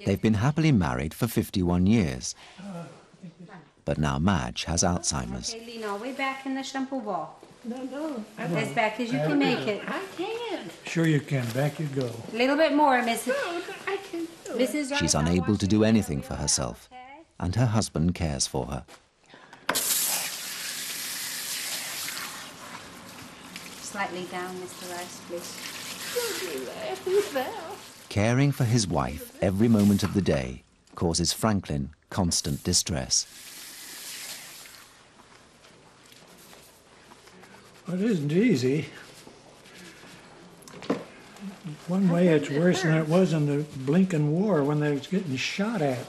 They've been happily married for 51 years. But now Madge has Alzheimer's. Okay, Lena, way back in the shampoo ball. No. As back as you can make it. I can't. Sure you can. Back you go. A little bit more, Mrs. No, I can't do it. Mrs. She's unable to do anything for herself, and her husband cares for her. Slightly down, Mr. Rice, please. Don't do that. Who's there? Caring for his wife every moment of the day causes Franklin constant distress. Well, it isn't easy. One way it's worse than it was in the blinking war when they was getting shot at.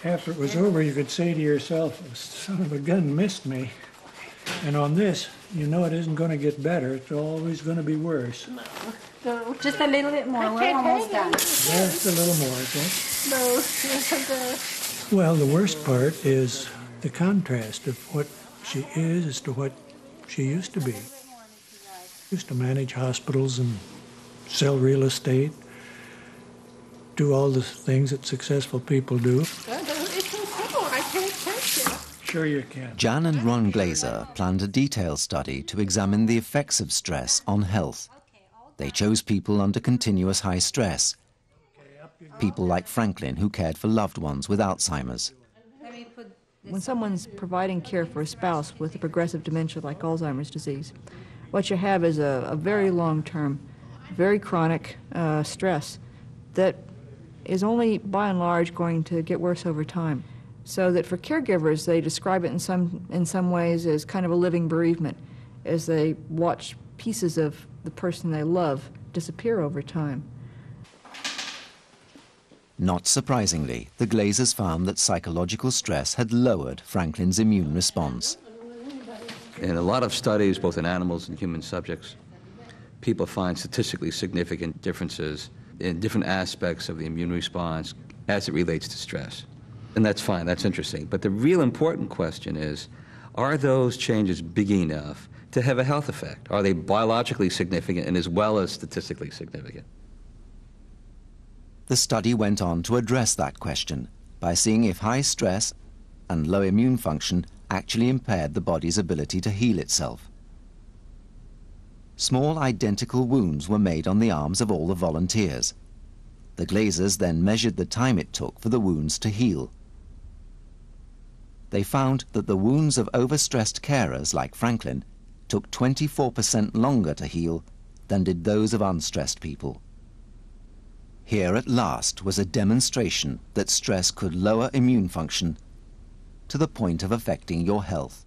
After it was over, you could say to yourself, son of a gun missed me. And on this, you know it isn't going to get better. It's always going to be worse. No. Just a little bit more. We're almost done. Just a little more, okay? No, yes, Well, the worst part is the contrast of what she is as to what she used to be. Used to manage hospitals and sell real estate, do all the things that successful people do. It's impossible. I can't touch it. Sure you can. Jan and Ron Glazer planned a detailed study to examine the effects of stress on health. They chose people under continuous high stress, people like Franklin who cared for loved ones with Alzheimer's. When someone's providing care for a spouse with a progressive dementia like Alzheimer's disease, what you have is a very long-term, very chronic stress that is only, by and large, going to get worse over time. So that for caregivers, they describe it in some ways as kind of a living bereavement, as they watch pieces of the person they love disappear over time. Not surprisingly, the Glazers found that psychological stress had lowered Franklin's immune response. In a lot of studies, both in animals and human subjects, people find statistically significant differences in different aspects of the immune response as it relates to stress. And that's fine, that's interesting. But the real important question is, are those changes big enough to have a health effect? Are they biologically significant and as well as statistically significant? The study went on to address that question by seeing if high stress and low immune function actually impaired the body's ability to heal itself. Small identical wounds were made on the arms of all the volunteers. The Glazers then measured the time it took for the wounds to heal. They found that the wounds of overstressed carers like Franklin took 24% longer to heal than did those of unstressed people. Here at last was a demonstration that stress could lower immune function to the point of affecting your health.